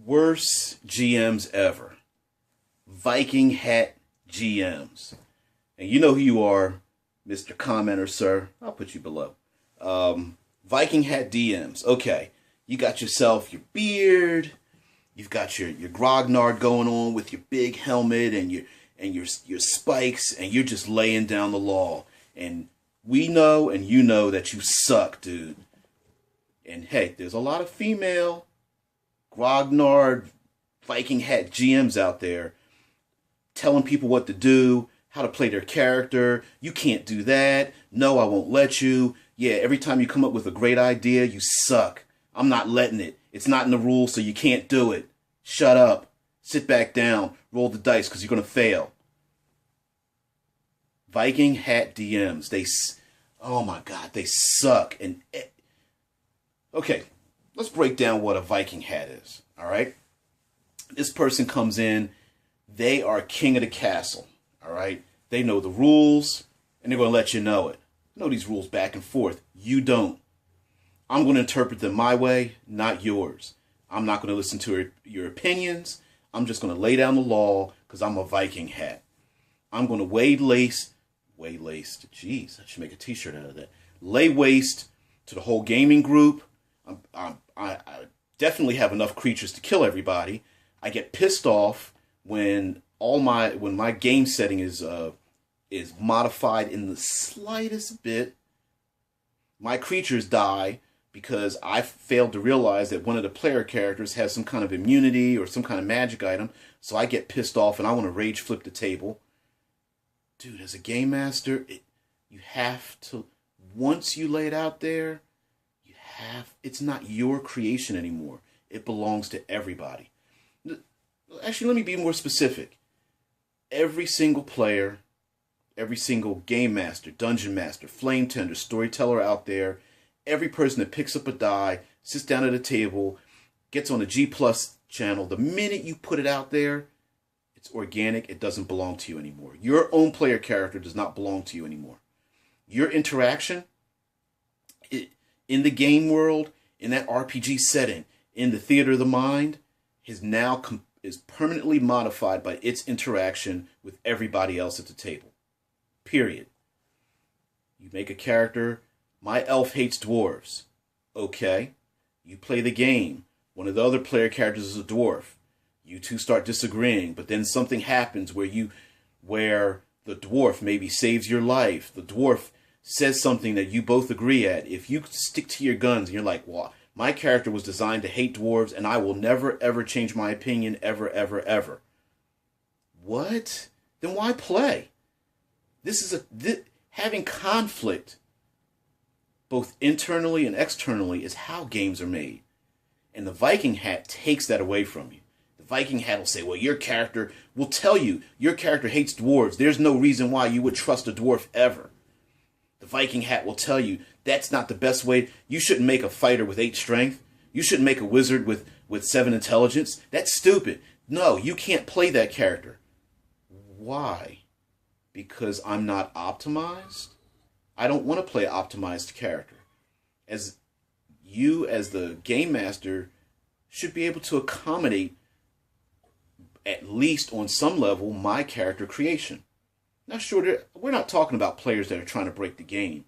Worst GMs ever. Viking hat GMs. And you know who you are, Mr. Commenter, sir. I'll put you below. Viking hat DMs. Okay. You got yourself your beard. You've got your grognard going on with your big helmet and your spikes, and you're just laying down the law. And we know and you know that you suck, dude. And hey, there's a lot of female grognard Viking hat GMs out there telling people what to do, how to play their character. You can't do that. No, I won't let you. Yeah, every time you come up with a great idea, you suck. I'm not letting it. It's not in the rules, so you can't do it. Shut up. Sit back down. Roll the dice, because you're going to fail. Viking hat DMs. Oh my God, they suck. And okay, let's break down what a Viking hat is. All right? This person comes in. They are king of the castle. All right? They know the rules, and they're going to let you know it. Know these rules back and forth. You don't. I'm going to interpret them my way, not yours. I'm not going to listen to your opinions. I'm just going to lay down the law because I'm a Viking hat. I'm going to waist. Jeez, I should make a t-shirt out of that. Lay waste to the whole gaming group. I definitely have enough creatures to kill everybody. I get pissed off when my game setting is modified in the slightest bit. My creatures die because I failed to realize that one of the player characters has some kind of immunity or some kind of magic item. So I get pissed off and I want to rage flip the table. Dude, as a game master, you have to, once you lay it out there, it's not your creation anymore. It belongs to everybody. Actually, let me be more specific. Every single player, every single game master, dungeon master, flame tender, storyteller out there, every person that picks up a die, sits down at a table, gets on a G Plus channel, the minute you put it out there, it's organic. It doesn't belong to you anymore. Your own player character does not belong to you anymore. Your interaction in the game world, in that RPG setting, in the theater of the mind, is permanently modified by its interaction with everybody else at the table. Period. You make a character. My elf hates dwarves. Okay. You play the game. One of the other player characters is a dwarf. You two start disagreeing, but then something happens where the dwarf maybe saves your life. The dwarf says something that you both agree at. If you stick to your guns and you're like, well, my character was designed to hate dwarves and I will never ever change my opinion ever, ever, ever. What? Then why play? Having conflict both internally and externally is how games are made. And the Viking hat takes that away from you. The Viking hat will say, well, your character will tell you your character hates dwarves. There's no reason why you would trust a dwarf ever. The Viking hat will tell you that's not the best way. You shouldn't make a fighter with 8 strength. You shouldn't make a wizard with 7 intelligence. That's stupid. No, you can't play that character. Why? Because I'm not optimized? I don't want to play an optimized character. As the game master, should be able to accommodate, at least on some level, my character creation. Now, sure, we're not talking about players that are trying to break the game.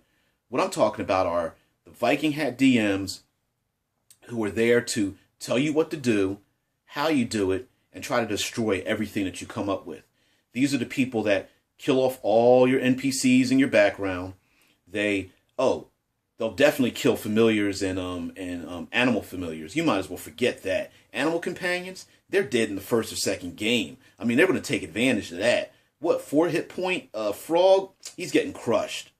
What I'm talking about are the Viking hat DMs who are there to tell you what to do, how you do it, and try to destroy everything that you come up with. These are the people that kill off all your NPCs in your background. They'll definitely kill familiars and animal familiars. You might as well forget that. Animal companions, they're dead in the first or second game. I mean, they're going to take advantage of that. What, 4 hit point frog? He's getting crushed.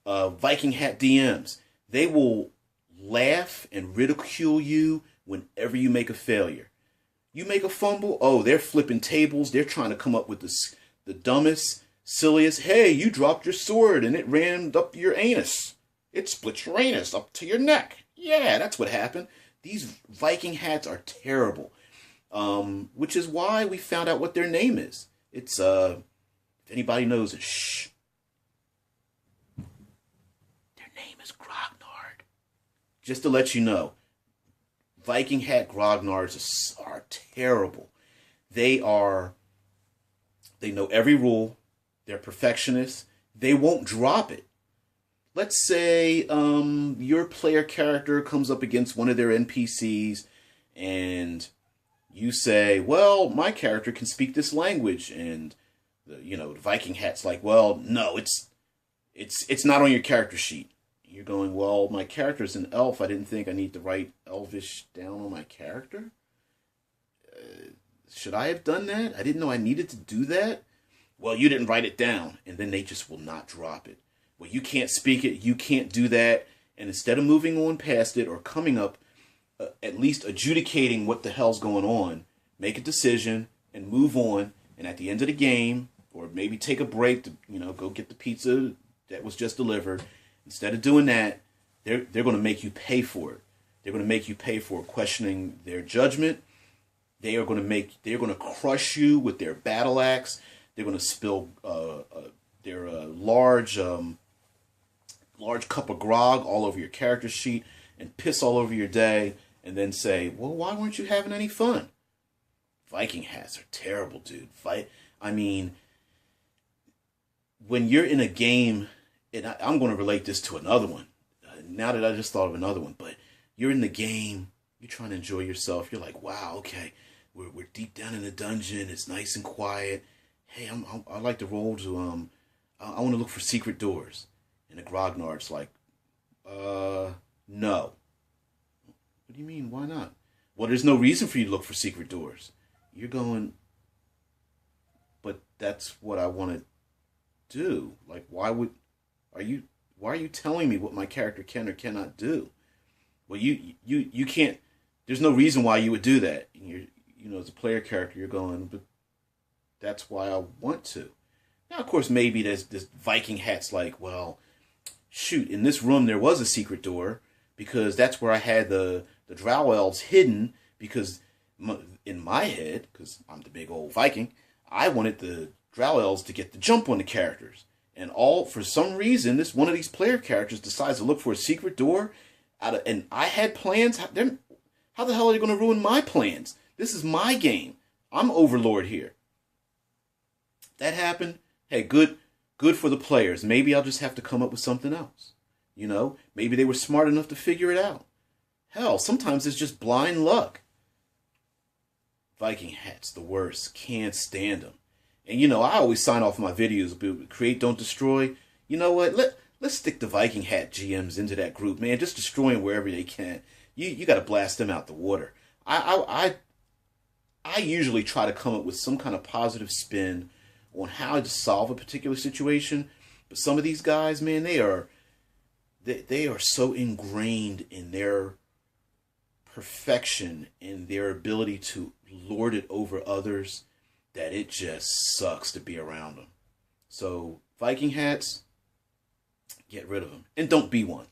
Viking hat DMs, they will laugh and ridicule you whenever you make a failure. You make a fumble, oh, they're flipping tables. They're trying to come up with the dumbest, silliest, hey, you dropped your sword and it rammed up your anus. It split your anus up to your neck. Yeah, that's what happened. These Viking hats are terrible. Which is why we found out what their name is. It's, if anybody knows it, shh. Their name is Grognard. Just to let you know, Viking hat grognards are are terrible. They know every rule. They're perfectionists. They won't drop it. Let's say your player character comes up against one of their NPCs and you say, well, my character can speak this language. And, the Viking hat's like, well, no, it's not on your character sheet. You're going, well, my character's an elf. I didn't think I need to write Elvish down on my character. Should I have done that? I didn't know I needed to do that. Well, you didn't write it down. And then they just will not drop it. Well, you can't speak it. You can't do that. And instead of moving on past it or coming up, at least adjudicating what the hell's going on, make a decision and move on. And at the end of the game, or maybe take a break to, go get the pizza that was just delivered. Instead of doing that, they're going to make you pay for it. They're going to make you pay for questioning their judgment. They're going to crush you with their battle axe. They're going to spill their large cup of grog all over your character sheet and piss all over your day, and then say, well, why weren't you having any fun? Viking hats are terrible, dude. When you're in a game, and I'm going to relate this to another one, now that I just thought of another one, but you're in the game, you're trying to enjoy yourself, you're like, wow, okay, we're deep down in the dungeon, it's nice and quiet, hey, I like to roll to, I want to look for secret doors, and the grognard's like, no. What do you mean, why not? Well, there's no reason for you to look for secret doors. You're going, but that's what I want to do. Like, why are you telling me what my character can or cannot do? Well, you can't, there's no reason why you would do that. And as a player character, you're going, but that's why I want to. Now, of course, maybe there's this Viking hat's like, well, shoot, in this room there was a secret door because that's where I had the drow elves hidden, because in my head, because I'm the big old Viking, I wanted the drow elves to get the jump on the characters. And for some reason, one of these player characters decides to look for a secret door, and I had plans. How the hell are they going to ruin my plans? This is my game. I'm overlord here. That happened. Hey, good for the players. Maybe I'll just have to come up with something else. Maybe they were smart enough to figure it out. Hell, sometimes it's just blind luck. Viking hats, the worst. Can't stand them. And I always sign off my videos, create, don't destroy. You know what? Let's stick the Viking hat GMs into that group, man. Just destroy them wherever they can. You got to blast them out the water. I usually try to come up with some kind of positive spin on how to solve a particular situation. But some of these guys, man, they are so ingrained in their perfection and their ability to lord it over others that it just sucks to be around them. So Viking hats, get rid of them. And don't be one.